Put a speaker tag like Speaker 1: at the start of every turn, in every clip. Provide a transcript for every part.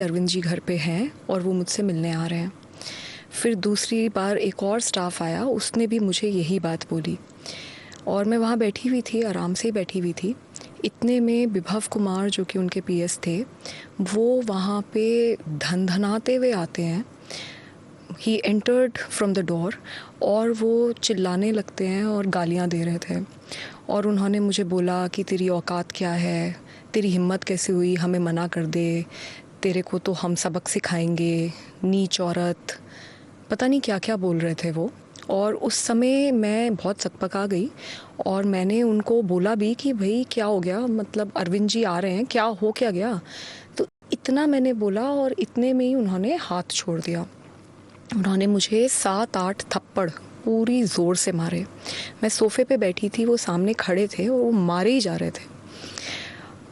Speaker 1: अरविंद जी घर पे हैं और वो मुझसे मिलने आ रहे हैं। फिर दूसरी बार एक और स्टाफ आया, उसने भी मुझे यही बात बोली और मैं वहाँ बैठी हुई थी, आराम से ही बैठी हुई थी। इतने में विभव कुमार जो कि उनके पीएस थे, वो वहाँ पे धनधनाते हुए आते हैं। He entered from the door और वो चिल्लाने लगते हैं और गालियाँ दे रहे थे और उन्होंने मुझे बोला कि तेरी औकात क्या है, तेरी हिम्मत कैसे हुई हमें मना कर दे, तेरे को तो हम सबक सिखाएंगे, नीच औरत, पता नहीं क्या क्या बोल रहे थे वो। और उस समय मैं बहुत सकपका गई और मैंने उनको बोला भी कि भाई क्या हो गया, मतलब अरविंद जी आ रहे हैं, क्या हो क्या गया। तो इतना मैंने बोला और इतने में ही उन्होंने हाथ छोड़ दिया। उन्होंने मुझे 7-8 थप्पड़ पूरी ज़ोर से मारे। मैं सोफ़े पे बैठी थी, वो सामने खड़े थे और वो मारे ही जा रहे थे।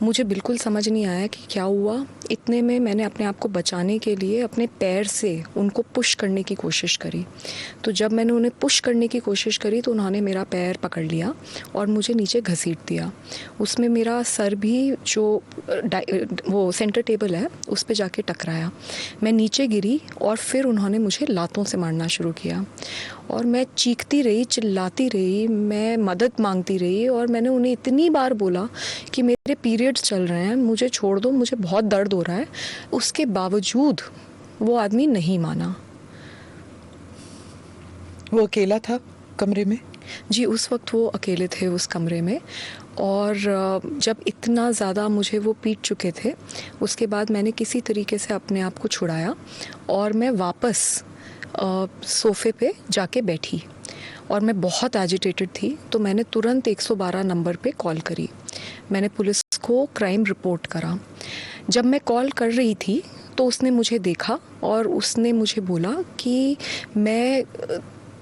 Speaker 1: मुझे बिल्कुल समझ नहीं आया कि क्या हुआ। इतने में मैंने अपने आप को बचाने के लिए अपने पैर से उनको पुश करने की कोशिश करी। तो जब मैंने उन्हें पुश करने की कोशिश करी तो उन्होंने मेरा पैर पकड़ लिया और मुझे नीचे घसीट दिया। उसमें मेरा सर भी जो वो सेंटर टेबल है उस पे जाके टकराया। मैं नीचे गिरी और फिर उन्होंने मुझे लातों से मारना शुरू किया और मैं चीखती रही, चिल्लाती रही, मैं मदद मांगती रही और मैंने उन्हें इतनी बार बोला कि मेरे पीरियड्स चल रहे हैं, मुझे छोड़ दो, मुझे बहुत दर्द हो रहा है। उसके बावजूद वो आदमी नहीं माना।
Speaker 2: वो अकेला था कमरे में?
Speaker 1: जी, उस वक्त वो अकेले थे उस कमरे में। और जब इतना ज़्यादा मुझे वो पीट चुके थे, उसके बाद मैंने किसी तरीके से अपने आप को छुड़ाया और मैं वापस सोफ़े पे जाके बैठी और मैं बहुत एजिटेटेड थी। तो मैंने तुरंत 112 नंबर पे कॉल करी। मैंने पुलिस को क्राइम रिपोर्ट करा। जब मैं कॉल कर रही थी तो उसने मुझे देखा और उसने मुझे बोला कि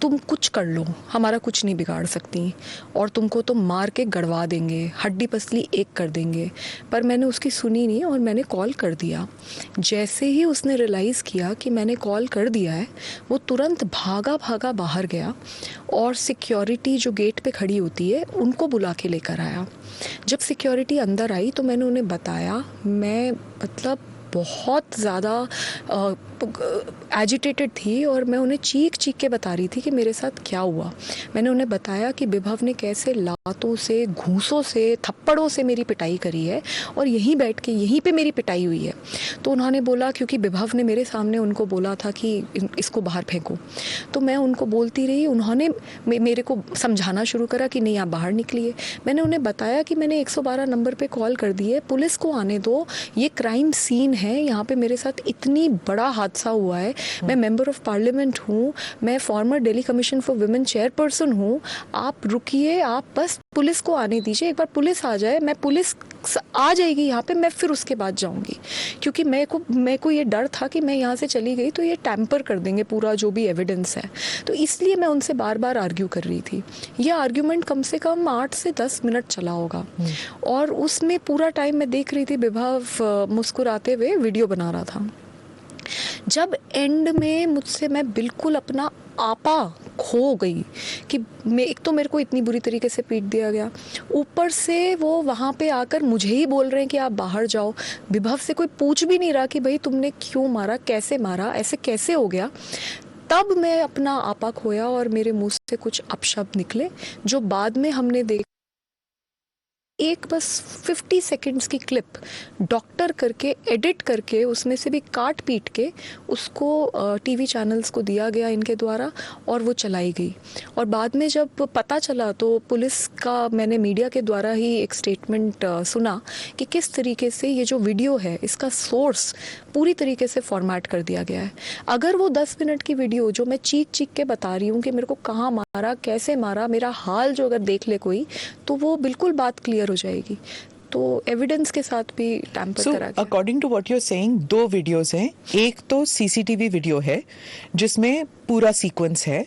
Speaker 1: तुम कुछ कर लो, हमारा कुछ नहीं बिगाड़ सकती और तुमको तो मार के गड़वा देंगे, हड्डी पसली एक कर देंगे। पर मैंने उसकी सुनी नहीं और मैंने कॉल कर दिया। जैसे ही उसने रियलाइज़ किया कि मैंने कॉल कर दिया है, वो तुरंत भागा भागा बाहर गया और सिक्योरिटी जो गेट पे खड़ी होती है उनको बुला के लेकर आया। जब सिक्योरिटी अंदर आई तो मैंने उन्हें बताया, मैं मतलब बहुत ज़्यादा एजिटेटेड थी और मैं उन्हें चीख चीख के बता रही थी कि मेरे साथ क्या हुआ। मैंने उन्हें बताया कि विभव ने कैसे लातों से, घूंसों से, थप्पड़ों से मेरी पिटाई करी है और यहीं बैठ के यहीं पे मेरी पिटाई हुई है। तो उन्होंने बोला, क्योंकि विभव ने मेरे सामने उनको बोला था कि इसको बाहर फेंको, तो मैं उनको बोलती रही। उन्होंने मेरे को समझाना शुरू करा कि नहीं आप बाहर निकलिए। मैंने उन्हें बताया कि मैंने 112 नंबर पे कॉल कर दी है, पुलिस को आने दो, ये क्राइम सीन है, यहाँ पे मेरे साथ इतनी बड़ा हादसा हुआ है, मैं मेंबर ऑफ पार्लियामेंट हूँ, मैं farmer Delhi commission for women chairperson हूँ, आप रुकिए, आप बस पुलिस को आने दीजिए, एक बार पुलिस आ जाए, मैं पुलिस आ जाएगी यहाँ पे, मैं फिर उसके बाद जाऊँगी। क्योंकि मेरे को ये डर था कि मैं यहाँ से चली गई तो ये टैम्पर कर देंगे पूरा जो भी एविडेंस है। तो इसलिए मैं उनसे बार बार आर्ग्यू कर रही थी। ये आर्ग्यूमेंट कम से कम 8 से 10 मिनट चला होगा और उसमें पूरा टाइम मैं देख रही थी विभव मुस्कुराते हुए वीडियो बना रहा था। जब एंड में मैं बिल्कुल अपना आपा खो गई कि एक तो मेरे को इतनी बुरी तरीके से पीट दिया गया, ऊपर से वो वहाँ पे आकर मुझे ही बोल रहे हैं कि आप बाहर जाओ। विभव से कोई पूछ भी नहीं रहा कि भाई तुमने क्यों मारा, कैसे मारा, ऐसे कैसे हो गया। तब मैं अपना आपा खोया और मेरे मुंह से कुछ अपशब्द निकले जो बाद में हमने देखा। एक बस 50 सेकंड्स की क्लिप डॉक्टर करके एडिट करके उसमें से भी काट पीट के उसको टीवी चैनल्स को दिया गया इनके द्वारा और वो चलाई गई। और बाद में जब पता चला तो पुलिस का मैंने मीडिया के द्वारा ही एक स्टेटमेंट सुना कि किस तरीके से ये जो वीडियो है इसका सोर्स पूरी तरीके से फॉर्मेट कर दिया गया है। अगर वो 10 मिनट की वीडियो जो मैं चीख चीख के बता रही हूँ कि मेरे को कहाँ मारा, कैसे मारा, मेरा हाल जो अगर देख ले कोई, तो वो बिल्कुल बात क्लियर हो जाएगी। तो एविडेंस के साथ भी टैम्पर करा गया।
Speaker 2: According to what you are saying, 2 videos हैं। एक तो सीसीटीवी वीडियो है जिसमें पूरा सीक्वेंस है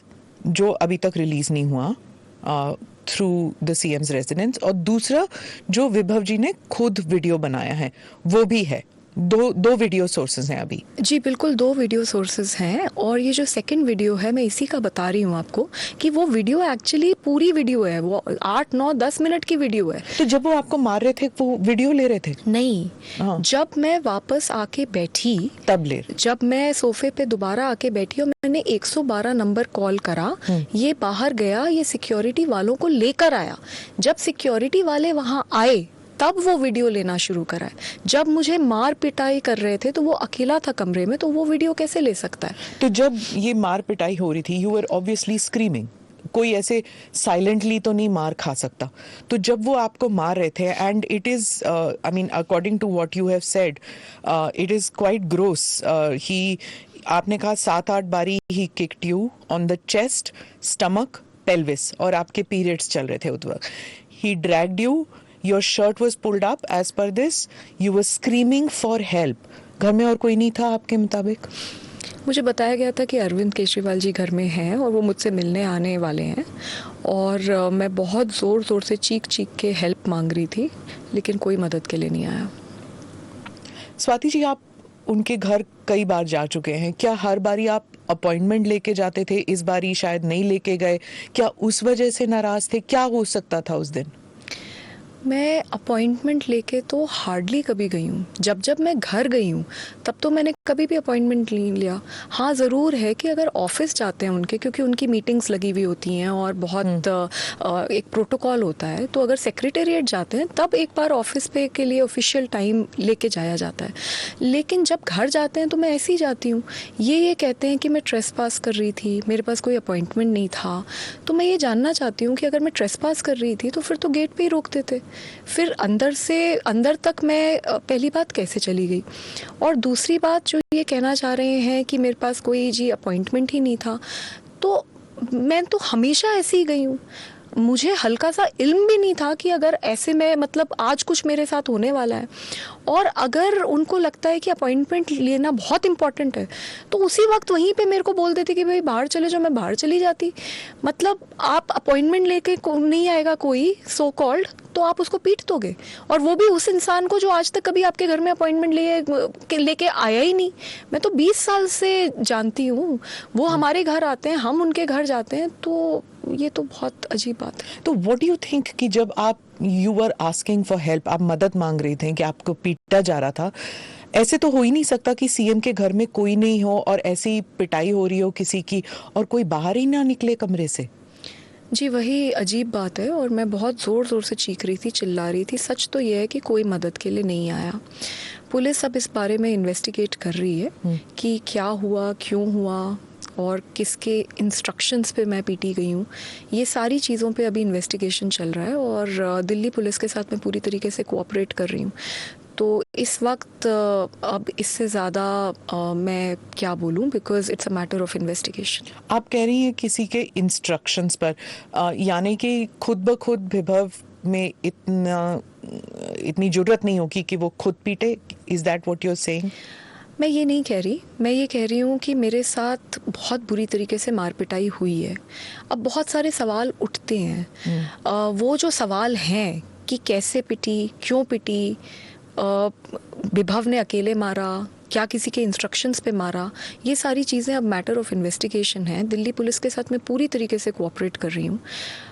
Speaker 2: जो अभी तक रिलीज नहीं हुआ थ्रू द सीएम्स रेजिडेंस, और दूसरा जो विभव जी ने खुद वीडियो बनाया है वो भी है दो वीडियो सोर्सेज हैं अभी।
Speaker 1: जी बिल्कुल, 2 वीडियो सोर्सेज हैं और ये जो सेकंड वीडियो है मैं इसी का बता रही हूँ आपको कि वो वीडियो एक्चुअली पूरी वीडियो है, वो 8, 9, 10 मिनट की वीडियो है।
Speaker 2: तो जब वो आपको मार रहे थे वो वीडियो ले रहे थे?
Speaker 1: नहीं,
Speaker 2: हाँ।
Speaker 1: जब मैं वापस आके बैठी,
Speaker 2: तब ले रहे।
Speaker 1: जब मैं सोफे पे दोबारा आके बैठी और मैंने 112 नंबर कॉल करा, ये बाहर गया, ये सिक्योरिटी वालों को लेकर आया। जब सिक्योरिटी वाले वहां आए तब वो वीडियो लेना शुरू करा है। जब मुझे मार पिटाई कर रहे थे तो वो अकेला था कमरे में, तो वो वीडियो कैसे ले सकता है?
Speaker 2: तो जब ये मार पिटाई हो रही थी, यू वर ऑब्वियसली स्क्रीमिंग, कोई ऐसे साइलेंटली तो नहीं मार खा सकता। तो जब वो आपको मार रहे थे, and it is I mean according to what you have said, it is quite gross. He आपने कहा 7-8 बारी he kicked you on the chest, stomach, pelvis, और आपके पीरियड्स चल रहे थे उस वक्त। He dragged you, your shirt was pulled up, as per this you were screaming for help. घर में और कोई नहीं था आपके मुताबिक?
Speaker 1: मुझे बताया गया था कि अरविंद केजरीवाल जी घर में हैं और वो मुझसे मिलने आने वाले हैं, और मैं बहुत ज़ोर ज़ोर से चीख चीख के हेल्प मांग रही थी, लेकिन कोई मदद के लिए नहीं आया।
Speaker 2: स्वाति जी, आप उनके घर कई बार जा चुके हैं, क्या हर बारी आप अपॉइंटमेंट लेके जाते थे? इस बारी शायद नहीं लेके गए, क्या उस वजह से नाराज थे? क्या हो सकता था उस दिन?
Speaker 1: मैं अपॉइंटमेंट लेके तो हार्डली कभी गई हूँ। जब जब मैं घर गई हूँ तब तो मैंने कभी भी अपॉइंटमेंट नहीं लिया। हाँ, ज़रूर है कि अगर ऑफिस जाते हैं उनके, क्योंकि उनकी मीटिंग्स लगी हुई होती हैं और बहुत एक प्रोटोकॉल होता है, तो अगर सेक्रेटेरिएट जाते हैं तब एक बार ऑफिस पे के लिए ऑफिशियल टाइम लेके जाया जाता है। लेकिन जब घर जाते हैं तो मैं ऐसे ही जाती हूँ। ये कहते हैं कि मैं ट्रेस पास कर रही थी, मेरे पास कोई अपॉइंटमेंट नहीं था। तो मैं ये जानना चाहती हूँ कि अगर मैं ट्रेस पास कर रही थी तो फिर तो गेट पे ही रोकते थे, फिर अंदर से अंदर तक मैं पहली बात कैसे चली गई? और दूसरी बात जो ये कहना चाह रहे हैं कि मेरे पास कोई जी अपॉइंटमेंट ही नहीं था, तो मैं तो हमेशा ऐसे ही गई हूँ। मुझे हल्का सा इल्म भी नहीं था कि अगर ऐसे में मतलब आज कुछ मेरे साथ होने वाला है, और अगर उनको लगता है कि अपॉइंटमेंट लेना बहुत इंपॉर्टेंट है तो उसी वक्त वहीं पे मेरे को बोल देते कि भाई बाहर चले जाओ, मैं बाहर चली जाती। मतलब आप अपॉइंटमेंट लेके नहीं आएगा कोई सो कॉल्ड तो आप उसको पीट दोगे, और वो भी उस इंसान को जो आज तक कभी आपके घर में अपॉइंटमेंट लेके आया ही नहीं। मैं तो 20 साल से जानती हूँ, वो हमारे घर आते हैं, हम उनके घर जाते हैं, तो ये तो बहुत अजीब बात है।
Speaker 2: तो व्हाट डू यू थिंक कि जब आप you were asking for help, आप मदद मांग रही थी कि आपको पीटा जा रहा था, ऐसे तो हो ही नहीं सकता कि सीएम के घर में कोई नहीं हो और ऐसी पिटाई हो रही हो किसी की और कोई बाहर ही ना निकले कमरे से?
Speaker 1: जी वही अजीब बात है, और मैं बहुत ज़ोर ज़ोर से चीख रही थी, चिल्ला रही थी। सच तो ये है कि कोई मदद के लिए नहीं आया। पुलिस अब इस बारे में इन्वेस्टिगेट कर रही है कि क्या हुआ, क्यों हुआ और किसके इंस्ट्रक्शंस पे मैं पीटी गई हूँ। ये सारी चीज़ों पे अभी इन्वेस्टिगेशन चल रहा है, और दिल्ली पुलिस के साथ मैं पूरी तरीके से कोऑपरेट कर रही हूँ। तो इस वक्त अब इससे ज़्यादा मैं क्या बोलूँ, because it's a matter of investigation.
Speaker 2: आप कह रही हैं किसी के इंस्ट्रक्शंस पर, यानी कि खुद ब खुद विभव में इतनी जुर्रत नहीं होगी कि वो खुद पीटे? Is that what you are saying?
Speaker 1: मैं ये नहीं कह रही, मैं ये कह रही हूँ कि मेरे साथ बहुत बुरी तरीके से मार पिटाई हुई है। अब बहुत सारे सवाल उठते हैं। वो जो सवाल हैं कि कैसे पिटी, क्यों पिटी, विभव ने अकेले मारा, क्या किसी के इंस्ट्रक्शंस पे मारा, ये सारी चीज़ें अब मैटर ऑफ इन्वेस्टिगेशन है। दिल्ली पुलिस के साथ मैं पूरी तरीके से कोऑपरेट कर रही हूँ।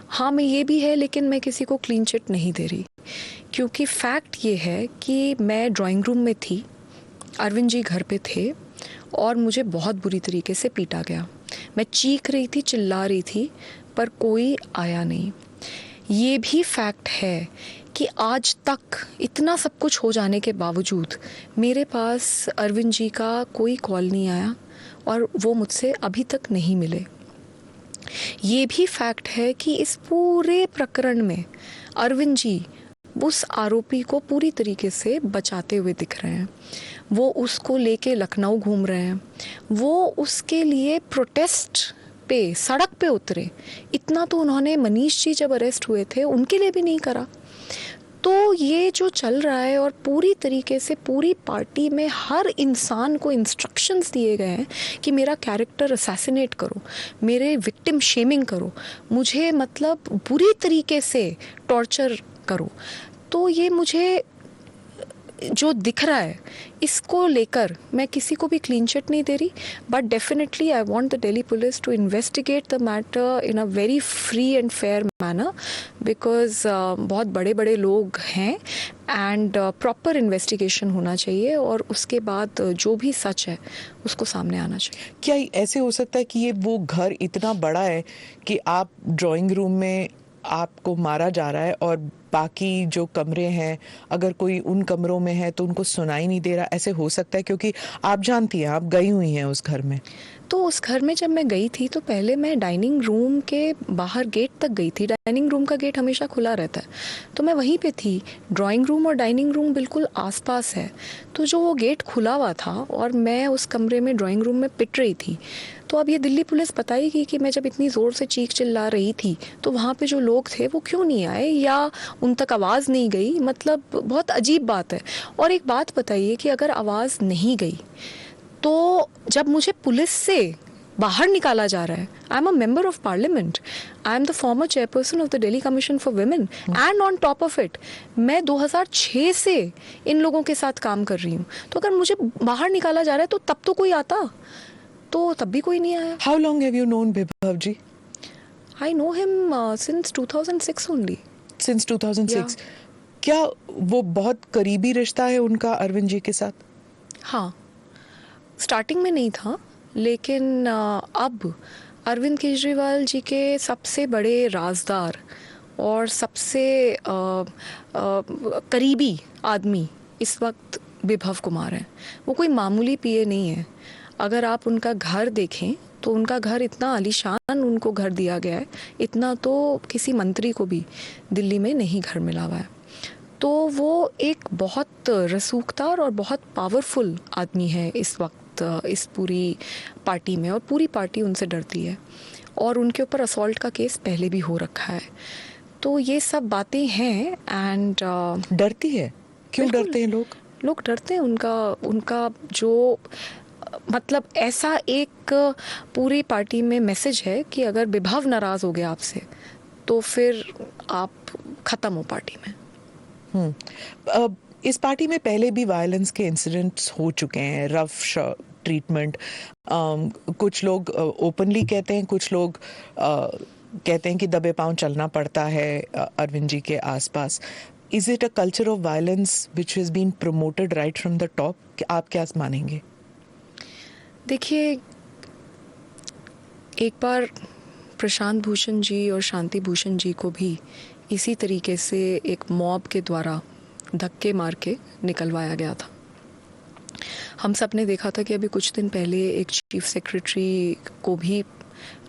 Speaker 1: हाँ, मैं ये भी है, लेकिन मैं किसी को क्लीन चिट नहीं दे रही, क्योंकि फैक्ट ये है कि मैं ड्राइंग रूम में थी, अरविंद जी घर पे थे, और मुझे बहुत बुरी तरीके से पीटा गया। मैं चीख रही थी, चिल्ला रही थी, पर कोई आया नहीं। ये भी फैक्ट है कि आज तक इतना सब कुछ हो जाने के बावजूद मेरे पास अरविंद जी का कोई कॉल नहीं आया, और वो मुझसे अभी तक नहीं मिले। ये भी फैक्ट है कि इस पूरे प्रकरण में अरविंद जी उस आरोपी को पूरी तरीके से बचाते हुए दिख रहे हैं। वो उसको लेके लखनऊ घूम रहे हैं, वो उसके लिए प्रोटेस्ट पे सड़क पे उतरे। इतना तो उन्होंने मनीष जी जब अरेस्ट हुए थे उनके लिए भी नहीं करा। तो ये जो चल रहा है, और पूरी तरीके से पूरी पार्टी में हर इंसान को इंस्ट्रक्शंस दिए गए हैं कि मेरा कैरेक्टर असैसिनेट करो, मेरे विक्टिम शेमिंग करो, मुझे मतलब बुरी तरीके से टॉर्चर करो। तो ये मुझे जो दिख रहा है इसको लेकर मैं किसी को भी क्लीन चिट नहीं दे रही, but definitely I want the Delhi police to investigate the matter in a very free and fair manner, because बहुत बड़े बड़े लोग हैं एंड प्रॉपर इन्वेस्टिगेशन होना चाहिए और उसके बाद जो भी सच है उसको सामने आना चाहिए।
Speaker 2: क्या ऐसे हो सकता है कि ये वो घर इतना बड़ा है कि आप ड्राइंग रूम में आपको मारा जा रहा है और बाकी जो कमरे हैं अगर कोई उन कमरों में है तो उनको सुनाई नहीं दे रहा, ऐसे हो सकता है? क्योंकि आप जानती हैं, आप गई हुई हैं उस घर में।
Speaker 1: तो उस घर में जब मैं गई थी तो पहले मैं डाइनिंग रूम के बाहर गेट तक गई थी। डाइनिंग रूम का गेट हमेशा खुला रहता है, तो मैं वहीं पे थी। ड्राइंग रूम और डाइनिंग रूम बिल्कुल आसपास है, तो जो वो गेट खुला हुआ था और मैं उस कमरे में ड्राइंग रूम में पिट रही थी। तो अब ये दिल्ली पुलिस बताएगी कि मैं जब इतनी ज़ोर से चीख चिल्ला रही थी तो वहाँ पे जो लोग थे वो क्यों नहीं आए या उन तक आवाज़ नहीं गई। मतलब बहुत अजीब बात है। और एक बात बताइए कि अगर आवाज़ नहीं गई तो जब मुझे पुलिस से बाहर निकाला जा रहा है, I am a member of parliament, I am the former chairperson of the Delhi commission for women and on top of it मैं 2006 से इन लोगों के साथ काम कर रही हूँ। तो अगर मुझे बाहर निकाला जा रहा है तो तब तो कोई आता, तो तब भी कोई नहीं आया।
Speaker 2: How long have you known Vibhav ji?
Speaker 1: I know him since 2006 only.
Speaker 2: Since 2006?
Speaker 1: Yeah.
Speaker 2: क्या वो बहुत करीबी रिश्ता है उनका अरविंद जी के साथ?
Speaker 1: हाँ, स्टार्टिंग में नहीं था, लेकिन अब अरविंद केजरीवाल जी के सबसे बड़े राजदार और सबसे करीबी आदमी इस वक्त विभव कुमार हैं। वो कोई मामूली पीए नहीं है। अगर आप उनका घर देखें तो उनका घर इतना आलीशान उनको घर दिया गया है, इतना तो किसी मंत्री को भी दिल्ली में नहीं घर मिला हुआ है। तो वो एक बहुत रसूखदार और बहुत पावरफुल आदमी है इस वक्त इस पूरी पार्टी में, और पूरी पार्टी उनसे डरती है और उनके ऊपर असॉल्ट का केस पहले भी हो रखा है। तो ये सब बातें हैं एंड
Speaker 2: डरती है? क्यों डरते हैं लोग?
Speaker 1: लोग डरते हैं उनका जो मतलब ऐसा एक पूरी पार्टी में मैसेज है कि अगर विभव नाराज हो गया आपसे तो फिर आप खत्म हो पार्टी में।
Speaker 2: इस पार्टी में पहले भी वायलेंस के इंसिडेंट्स हो चुके हैं, रफ ट्रीटमेंट। कुछ लोग ओपनली कहते हैं, कुछ लोग कहते हैं कि दबे पांव चलना पड़ता है अरविंद जी के आसपास। Is it a culture of violence which has been promoted right from the top? आप क्या मानेंगे?
Speaker 1: देखिए, एक बार प्रशांत भूषण जी और शांति भूषण जी को भी इसी तरीके से एक मॉब के द्वारा धक्के मार के निकलवाया गया था। हम सब ने देखा था कि अभी कुछ दिन पहले एक चीफ सेक्रेटरी को भी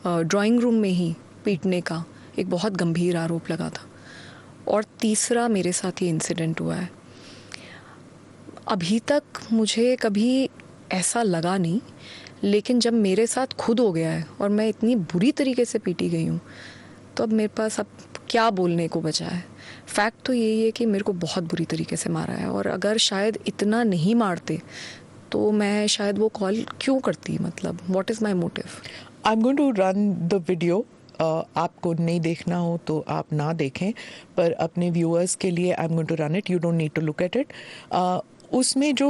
Speaker 1: ड्राइंग रूम में ही पीटने का एक बहुत गंभीर आरोप लगा था। और तीसरा मेरे साथ ये इंसिडेंट हुआ है। अभी तक मुझे कभी ऐसा लगा नहीं, लेकिन जब मेरे साथ खुद हो गया है और मैं इतनी बुरी तरीके से पीटी गई हूँ तो अब मेरे पास अब क्या बोलने को बचा है। फैक्ट तो यही है कि मेरे को बहुत बुरी तरीके से मारा है, और अगर शायद इतना नहीं मारते तो मैं शायद वो कॉल क्यों करती। मतलब what is my motive?
Speaker 2: I am going to run the video. आपको नहीं देखना हो तो आप ना देखें, पर अपने व्यूअर्स के लिए I am going to run it. You don't need to look at it. उसमें जो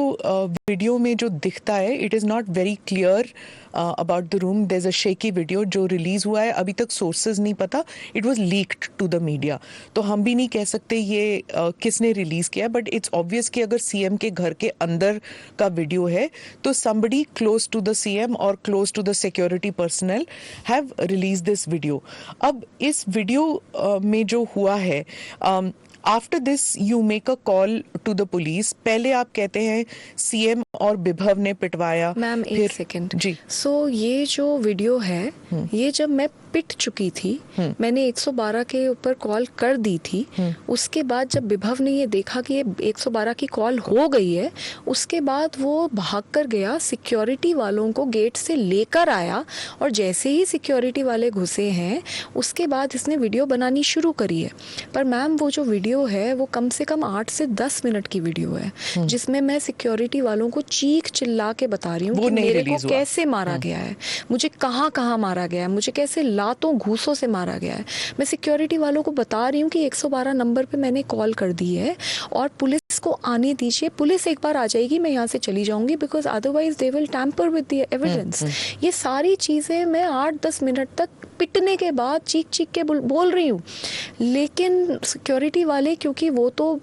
Speaker 2: वीडियो में जो दिखता है, it is not very clear about the room. There is a shaky video जो रिलीज़ हुआ है, अभी तक सोर्सेज नहीं पता, it was leaked to the media. तो हम भी नहीं कह सकते ये किसने रिलीज़ किया, बट इट्स ऑब्वियस कि अगर सीएम के घर के अंदर का वीडियो है तो somebody close to the CM और close to the security personnel have released this video. अब इस वीडियो में जो हुआ है, after this you make a call to the police. पहले आप कहते हैं सीएम और विभव ने पिटवाया।
Speaker 1: मैम एक सेकंड
Speaker 2: जी।
Speaker 1: सो ये जो वीडियो है, ये जब मैं पिट चुकी थी, मैंने 112 के ऊपर कॉल कर दी थी। उसके बाद जब विभव ने ये देखा कि ये 112 की कॉल हो गई है, उसके बाद वो भाग कर गया, सिक्योरिटी वालों को गेट से लेकर आया, और जैसे ही सिक्योरिटी वाले घुसे हैं उसके बाद इसने वीडियो बनानी शुरू करी है। पर मैम वो जो वीडियो वीडियो है वो कम से कम 8 से 10 मिनट की वीडियो है जिसमें मैं सिक्योरिटी वालों को चीख चिल्ला के बता रही हूँ
Speaker 2: वो
Speaker 1: कि
Speaker 2: नहीं
Speaker 1: मेरे को
Speaker 2: release हुआ।
Speaker 1: कैसे मारा गया है, मुझे कहाँ कहाँ मारा गया है, मुझे कैसे लातों घूसों से मारा गया है। मैं सिक्योरिटी वालों को बता रही हूँ कि 112 नंबर पे मैंने कॉल कर दी है और पुलिस को आने दीजिए, पुलिस एक बार आ जाएगी, मैं यहाँ से चली जाऊंगी, because otherwise they will tamper with the evidence. ये सारी चीज़ें मैं 8-10 मिनट तक पिटने के बाद चीख चीख के बोल रही हूँ। लेकिन सिक्योरिटी वाले, क्योंकि वो तो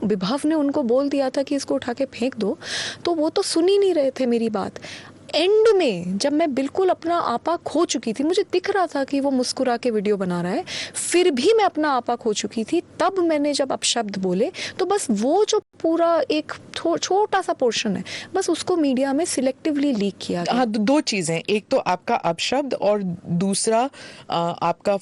Speaker 1: विभव ने उनको बोल दिया था कि इसको उठा के फेंक दो, तो वो तो सुन ही नहीं रहे थे मेरी बात। एंड में जब मैं बिल्कुल अपना आपा खो चुकी थी, मुझे दिख रहा था कि वो मुस्कुरा के वीडियो बना रहा है, फिर भी मैं अपना आपा खो चुकी थी, तब मैंने जब अपशब्द बोले तो बस वो जो पूरा एक छोटा सा पोर्शन है बस उसको मीडिया में सिलेक्टिवली लीक किया गया।
Speaker 2: हाँ, दो चीजें, एक तो आपका अपशब्द और दूसरा आपका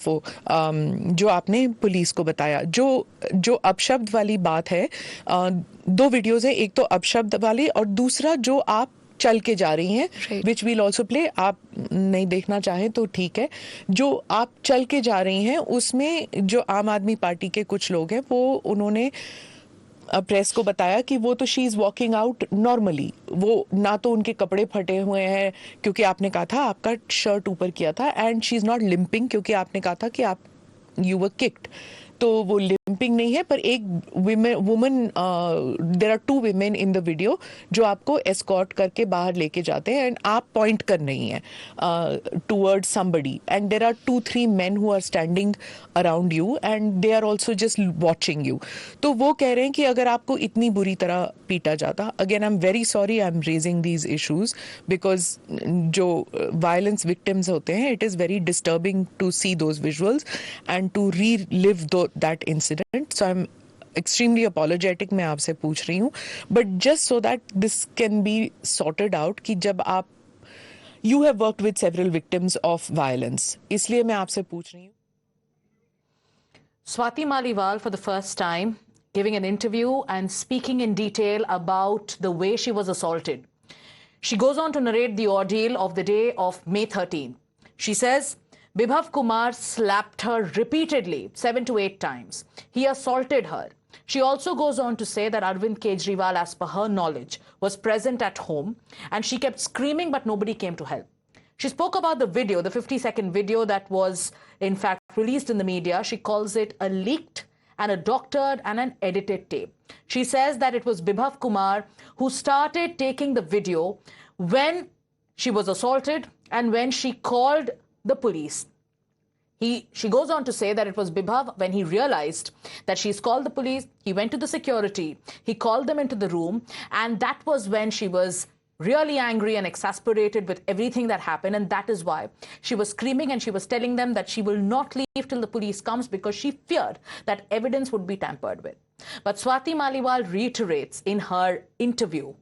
Speaker 2: जो आपने पुलिस को बताया। जो अपशब्द वाली बात है, दो वीडियोज है, एक तो अपशब्द वाली और दूसरा जो आप चल के जा रही हैं, विच विल ऑल्सो प्ले। आप नहीं देखना चाहें तो ठीक है। जो आप चल के जा रही हैं उसमें जो आम आदमी पार्टी के कुछ लोग हैं वो उन्होंने प्रेस को बताया कि वो तो she is walking out normally, वो ना तो उनके कपड़े फटे हुए हैं क्योंकि आपने कहा था आपका शर्ट ऊपर किया था, and she is not limping क्योंकि आपने कहा था कि आप यू वर किक्ड, तो वो लिम्पिंग नहीं है। पर एक woman, there are 2 women in the video जो आपको एस्कॉर्ट करके बाहर लेके जाते हैं एंड आप पॉइंट कर रही हैं towards somebody, and there are 2-3 men who are standing around you and they are also just watching you। तो वो कह रहे हैं कि अगर आपको इतनी बुरी तरह पीटा जाता, again I am very sorry, I am raising these issues because जो वायलेंस विक्टिम्स होते हैं, it is very disturbing to see those visuals and to relive that incident, so I'm extremely apologetic, मैं आपसे पूछ रही हूँ, but just so that this can be sorted out कि जब आप you have worked with several victims of violence, इसलिए मैं आपसे पूछ रही हूँ।
Speaker 3: Swati Maliwal, for the first time, giving an interview and speaking in detail about the way she was assaulted. She goes on to narrate the ordeal of the day of May 13th. She says, Bibhav Kumar slapped her repeatedly, 7 to 8 times. He assaulted her. She also goes on to say that Arvind Kejriwal, as per her knowledge, was present at home and she kept screaming but nobody came to help. She spoke about the video, the 50-second video that was in fact released in the media. She calls it a leaked and a doctored and an edited tape. She says that it was Bibhav Kumar who started taking the video when she was assaulted and when she called the police. She goes on to say that it was Bibhav, when he realized that she's called the police, he went to the security, he called them into the room, and that was when she was really angry and exasperated with everything that happened, and that is why she was screaming and she was telling them that she will not leave till the police comes because she feared that evidence would be tampered with. But Swati Maliwal reiterates in her interview